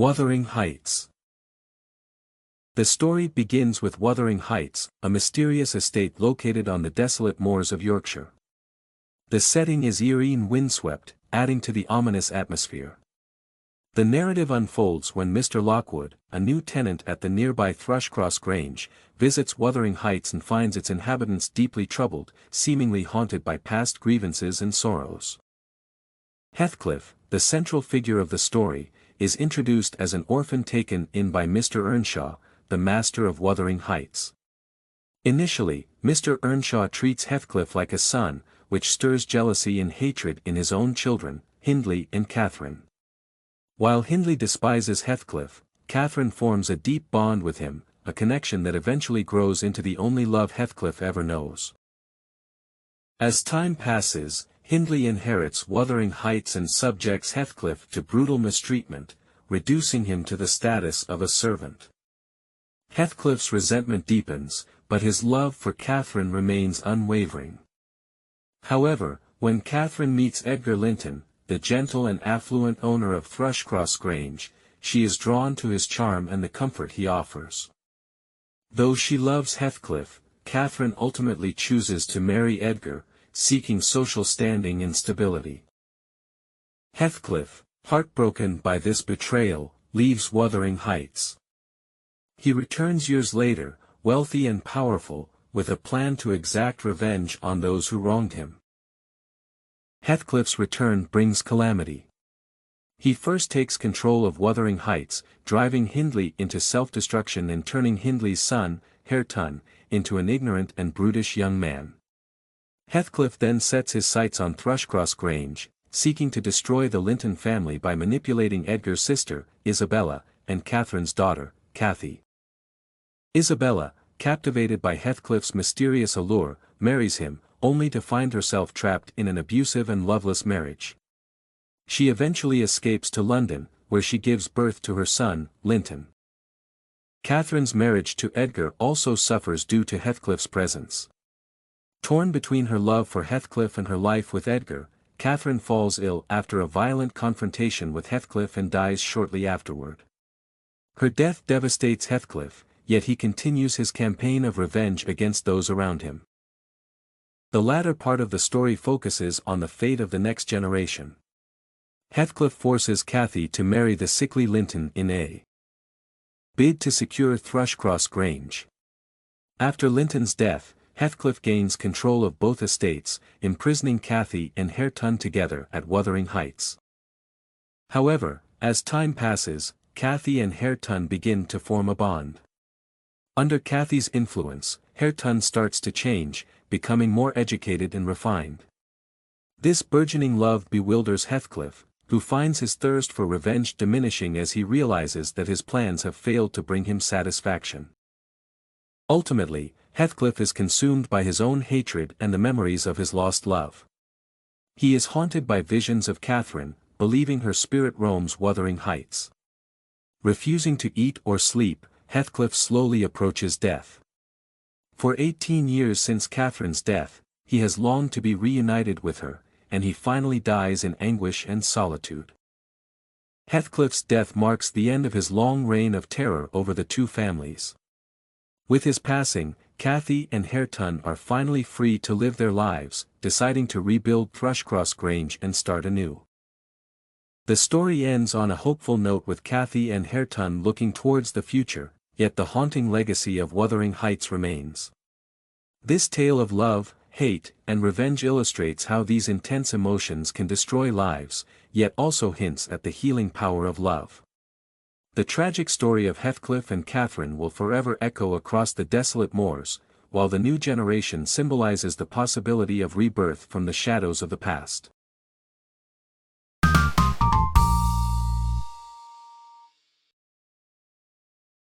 Wuthering Heights. The story begins with Wuthering Heights, a mysterious estate located on the desolate moors of Yorkshire. The setting is eerie and windswept, adding to the ominous atmosphere. The narrative unfolds when Mr. Lockwood, a new tenant at the nearby Thrushcross Grange, visits Wuthering Heights and finds its inhabitants deeply troubled, seemingly haunted by past grievances and sorrows. Heathcliff, the central figure of the story, is introduced as an orphan taken in by Mr. Earnshaw, the master of Wuthering Heights. Initially, Mr. Earnshaw treats Heathcliff like a son, which stirs jealousy and hatred in his own children, Hindley and Catherine. While Hindley despises Heathcliff, Catherine forms a deep bond with him, a connection that eventually grows into the only love Heathcliff ever knows. As time passes, Hindley inherits Wuthering Heights and subjects Heathcliff to brutal mistreatment, reducing him to the status of a servant. Heathcliff's resentment deepens, but his love for Catherine remains unwavering. However, when Catherine meets Edgar Linton, the gentle and affluent owner of Thrushcross Grange, she is drawn to his charm and the comfort he offers. Though she loves Heathcliff, Catherine ultimately chooses to marry Edgar, seeking social standing and stability. Heathcliff, heartbroken by this betrayal, leaves Wuthering Heights. He returns years later, wealthy and powerful, with a plan to exact revenge on those who wronged him. Heathcliff's return brings calamity. He first takes control of Wuthering Heights, driving Hindley into self-destruction and turning Hindley's son, Hareton, into an ignorant and brutish young man. Heathcliff then sets his sights on Thrushcross Grange, seeking to destroy the Linton family by manipulating Edgar's sister, Isabella, and Catherine's daughter, Cathy. Isabella, captivated by Heathcliff's mysterious allure, marries him, only to find herself trapped in an abusive and loveless marriage. She eventually escapes to London, where she gives birth to her son, Linton. Catherine's marriage to Edgar also suffers due to Heathcliff's presence. Torn between her love for Heathcliff and her life with Edgar, Catherine falls ill after a violent confrontation with Heathcliff and dies shortly afterward. Her death devastates Heathcliff, yet he continues his campaign of revenge against those around him. The latter part of the story focuses on the fate of the next generation. Heathcliff forces Cathy to marry the sickly Linton in a bid to secure Thrushcross Grange. After Linton's death, Heathcliff gains control of both estates, imprisoning Cathy and Hareton together at Wuthering Heights. However, as time passes, Cathy and Hareton begin to form a bond. Under Cathy's influence, Hareton starts to change, becoming more educated and refined. This burgeoning love bewilders Heathcliff, who finds his thirst for revenge diminishing as he realizes that his plans have failed to bring him satisfaction. Ultimately, Heathcliff is consumed by his own hatred and the memories of his lost love. He is haunted by visions of Catherine, believing her spirit roams Wuthering Heights. Refusing to eat or sleep, Heathcliff slowly approaches death. For 18 years since Catherine's death, he has longed to be reunited with her, and he finally dies in anguish and solitude. Heathcliff's death marks the end of his long reign of terror over the two families. With his passing, Cathy and Hareton are finally free to live their lives, deciding to rebuild Thrushcross Grange and start anew. The story ends on a hopeful note with Cathy and Hareton looking towards the future, yet the haunting legacy of Wuthering Heights remains. This tale of love, hate, and revenge illustrates how these intense emotions can destroy lives, yet also hints at the healing power of love. The tragic story of Heathcliff and Catherine will forever echo across the desolate moors, while the new generation symbolizes the possibility of rebirth from the shadows of the past.